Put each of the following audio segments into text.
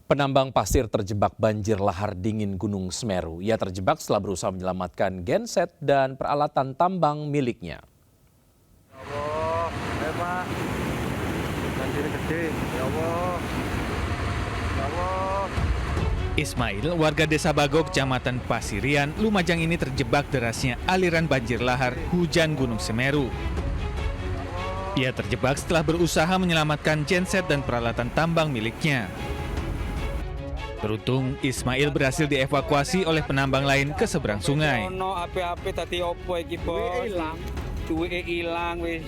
Penambang pasir terjebak banjir lahar dingin Gunung Semeru. Ia terjebak setelah berusaha menyelamatkan genset dan peralatan tambang miliknya. Allah, Pak. Banjir gede. Ya Allah. Ya Allah. Ismail, warga desa Bagok, Kecamatan Pasirian, Lumajang ini terjebak derasnya aliran banjir lahar hujan Gunung Semeru. Ia terjebak setelah berusaha menyelamatkan genset dan peralatan tambang miliknya. Beruntung, Ismail berhasil dievakuasi oleh penambang lain ke seberang sungai. Ono api-api tadi opo iki, Bos? Duwike ilang wis.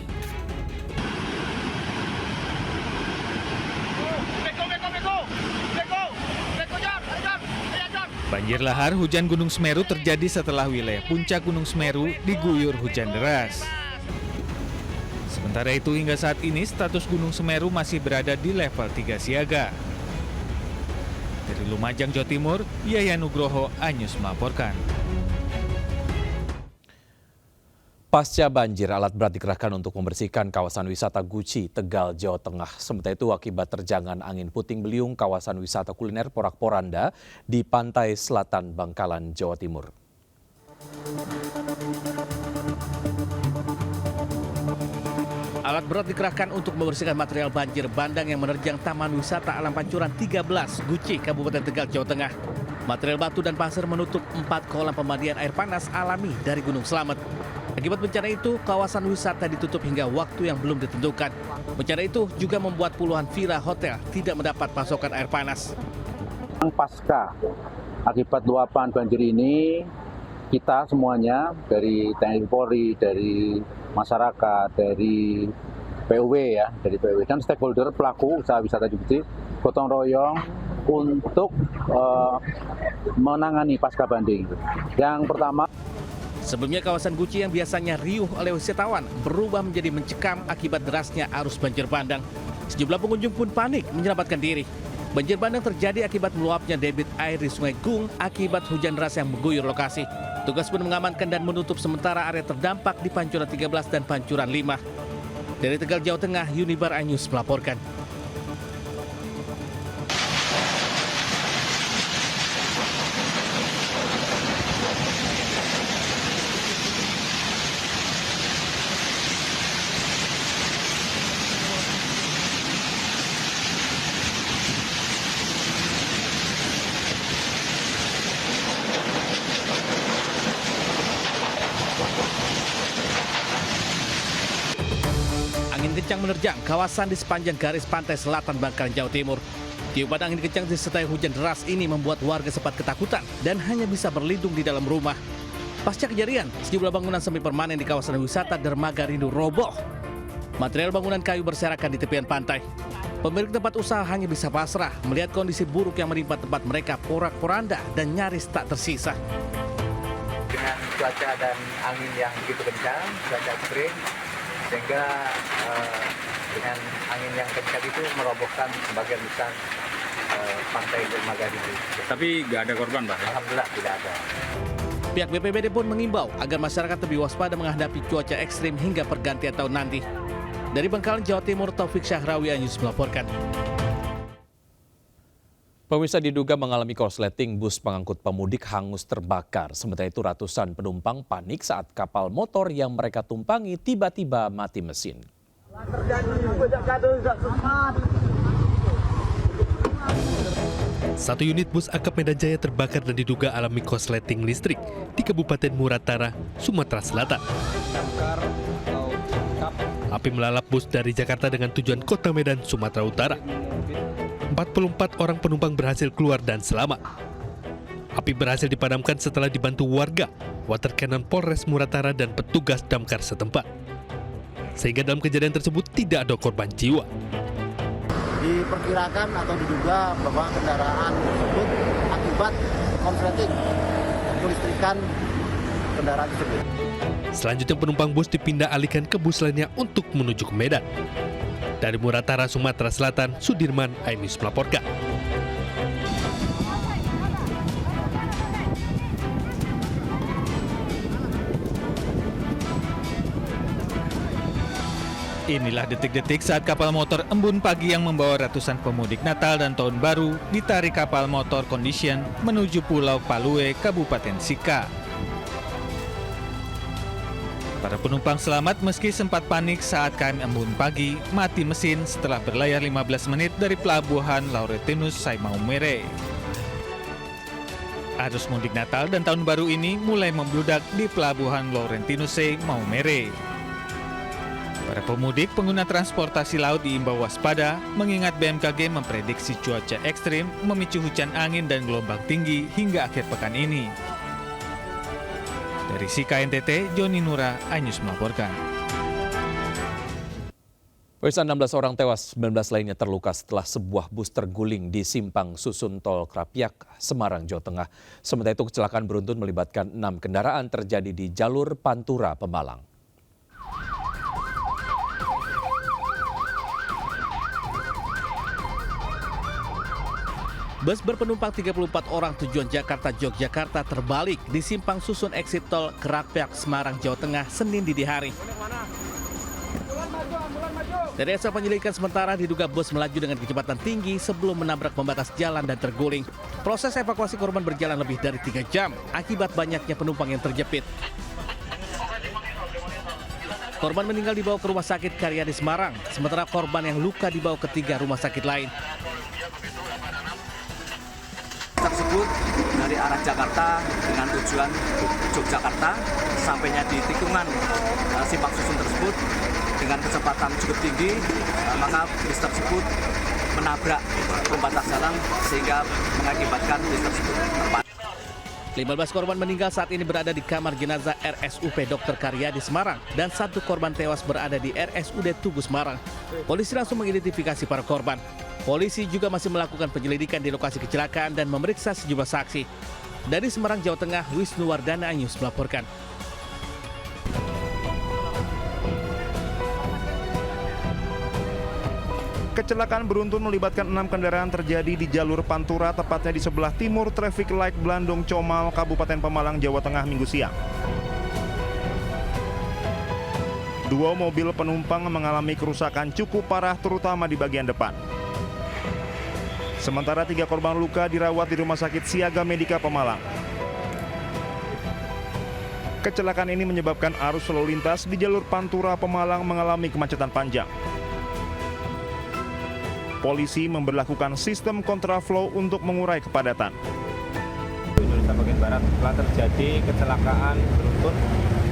Banjir lahar hujan Gunung Semeru terjadi setelah wilayah puncak Gunung Semeru diguyur hujan deras. Sementara itu hingga saat ini status Gunung Semeru masih berada di level 3 siaga. Dari Lumajang, Jawa Timur, Yayan Nugroho, Anyus melaporkan. Pasca banjir, alat berat dikerahkan untuk membersihkan kawasan wisata Guci, Tegal, Jawa Tengah. Sementara itu akibat terjangan angin puting beliung kawasan wisata kuliner Porak-Poranda di pantai selatan Bangkalan, Jawa Timur. Alat berat dikerahkan untuk membersihkan material banjir bandang yang menerjang Taman Wisata Alam Pancuran 13, Guci, Kabupaten Tegal, Jawa Tengah. Material batu dan pasir menutup 4 kolam pemandian air panas alami dari Gunung Slamet. Akibat bencana itu, kawasan wisata ditutup hingga waktu yang belum ditentukan. Bencana itu juga membuat puluhan villa hotel tidak mendapat pasokan air panas. Pasca akibat luapan banjir ini, kita semuanya dari TNI Polri, dari masyarakat, dari PUW dan stakeholder pelaku usaha wisata di Guci gotong royong untuk menangani pasca banjir. Yang pertama, sebelumnya kawasan Guci yang biasanya riuh oleh wisatawan berubah menjadi mencekam akibat derasnya arus banjir bandang. Sejumlah pengunjung pun panik menyelamatkan diri. Banjir bandang terjadi akibat meluapnya debit air di Sungai Gung akibat hujan deras yang mengguyur lokasi. Tugas pun mengamankan dan menutup sementara area terdampak di Pancuran 13 dan Pancuran 5. Dari Tegal, Jawa Tengah, Unibar Anyus melaporkan. Angin kencang menerjang kawasan di sepanjang garis pantai selatan Bangkalan, Jawa Timur. Tiupan angin kencang disertai hujan deras ini membuat warga sempat ketakutan dan hanya bisa berlindung di dalam rumah. Pasca kejadian, sejumlah bangunan semi permanen di kawasan wisata Dermaga Rindu roboh. Material bangunan kayu berserakan di tepian pantai. Pemilik tempat usaha hanya bisa pasrah melihat kondisi buruk yang menimpa tempat mereka porak-poranda dan nyaris tak tersisa. Dengan cuaca dan angin yang begitu kencang, cuaca ekstrim, sehingga dengan angin yang kencang itu merobohkan sebagian besar pantai Dermaga Rindu. Tapi nggak ada korban, Pak? Alhamdulillah tidak ada. Pihak BPBD pun mengimbau agar masyarakat lebih waspada menghadapi cuaca ekstrim hingga pergantian tahun nanti. Dari Bangkalan, Jawa Timur, Taufik Syahrawi, Anyus melaporkan. Pemirsa, diduga mengalami korsleting, bus pengangkut pemudik hangus terbakar. Sementara itu ratusan penumpang panik saat kapal motor yang mereka tumpangi tiba-tiba mati mesin. Satu unit bus Akap Medan Jaya terbakar dan diduga alami korsleting listrik di Kabupaten Muratara, Sumatera Selatan. Api melalap bus dari Jakarta dengan tujuan Kota Medan, Sumatera Utara. 44 orang penumpang berhasil keluar dan selamat. Api berhasil dipadamkan setelah dibantu warga, water cannon Polres Muratara dan petugas damkar setempat. Sehingga dalam kejadian tersebut tidak ada korban jiwa. Diperkirakan atau diduga bahwa kendaraan tersebut akibat korsleting kelistrikan kendaraan tersebut. Selanjutnya penumpang bus dipindah alihkan ke bus lainnya untuk menuju ke Medan. Dari Muratara, Sumatera Selatan, Sudirman, Ainus melaporkan. Inilah detik-detik saat kapal motor Embun Pagi yang membawa ratusan pemudik Natal dan Tahun Baru ditarik kapal motor Condition menuju Pulau Palue, Kabupaten Sika. Para penumpang selamat meski sempat panik saat KM Embun Pagi mati mesin setelah berlayar 15 menit dari pelabuhan Laurentinus Sai Maumere. Arus mudik Natal dan Tahun Baru ini mulai membludak di pelabuhan Laurentinus Sai Maumere. Para pemudik pengguna transportasi laut diimbau waspada mengingat BMKG memprediksi cuaca ekstrim memicu hujan angin dan gelombang tinggi hingga akhir pekan ini. Dari Sika NTT, Joni Nura, iNews melaporkan. Pemirsa, 16 orang tewas, 19 lainnya terluka setelah sebuah bus terguling di simpang susun tol Krapyak, Semarang, Jawa Tengah. Sementara itu kecelakaan beruntun melibatkan 6 kendaraan terjadi di jalur Pantura, Pemalang. Bus berpenumpang 34 orang tujuan Jakarta-Yogyakarta terbalik di simpang susun exit tol Krapyak, Semarang, Jawa Tengah, Senin dini hari. Dari hasil penyelidikan sementara diduga bus melaju dengan kecepatan tinggi sebelum menabrak pembatas jalan dan terguling. Proses evakuasi korban berjalan lebih dari 3 jam akibat banyaknya penumpang yang terjepit. Korban meninggal dibawa ke Rumah Sakit Karyadi Semarang, sementara korban yang luka dibawa ke 3 rumah sakit lain. Tersebut dari arah Jakarta dengan tujuan Yogyakarta, sampainya di tikungan simpang susun tersebut dengan kecepatan cukup tinggi, maka bus tersebut menabrak pembatas jalan sehingga mengakibatkan bus tersebut terpancing. 15 korban meninggal saat ini berada di kamar jenazah RSUP Dr. Karyadi Semarang dan 1 korban tewas berada di RSUD Tugu Semarang. Polisi langsung mengidentifikasi para korban. Polisi juga masih melakukan penyelidikan di lokasi kecelakaan dan memeriksa sejumlah saksi. Dari Semarang, Jawa Tengah, Wisnu Wardana, iNews melaporkan. Kecelakaan beruntun melibatkan 6 kendaraan terjadi di jalur Pantura, tepatnya di sebelah timur traffic light Blandong Comal, Kabupaten Pemalang, Jawa Tengah, Minggu siang. 2 mobil penumpang mengalami kerusakan cukup parah, terutama di bagian depan. Sementara 3 korban luka dirawat di Rumah Sakit Siaga Medika Pemalang. Kecelakaan ini menyebabkan arus lalu lintas di jalur Pantura Pemalang mengalami kemacetan panjang. Polisi memberlakukan sistem kontraflow untuk mengurai kepadatan. Indonesia bagian Barat telah terjadi kecelakaan beruntun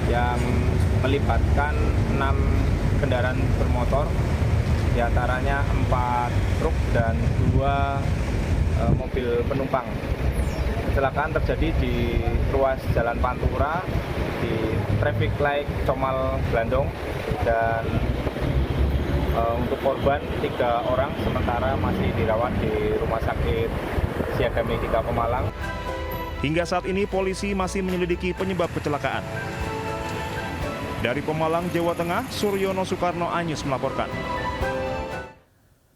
yang melibatkan 6 kendaraan bermotor, diantaranya 4 truk dan 2 mobil penumpang. Kecelakaan terjadi di ruas Jalan Pantura, di traffic light Comal Blandong, dan untuk korban 3 orang sementara masih dirawat di Rumah Sakit Siaga Medika Pemalang. Hingga saat ini polisi masih menyelidiki penyebab kecelakaan. Dari Pemalang, Jawa Tengah, Suryono Soekarno, iNews melaporkan.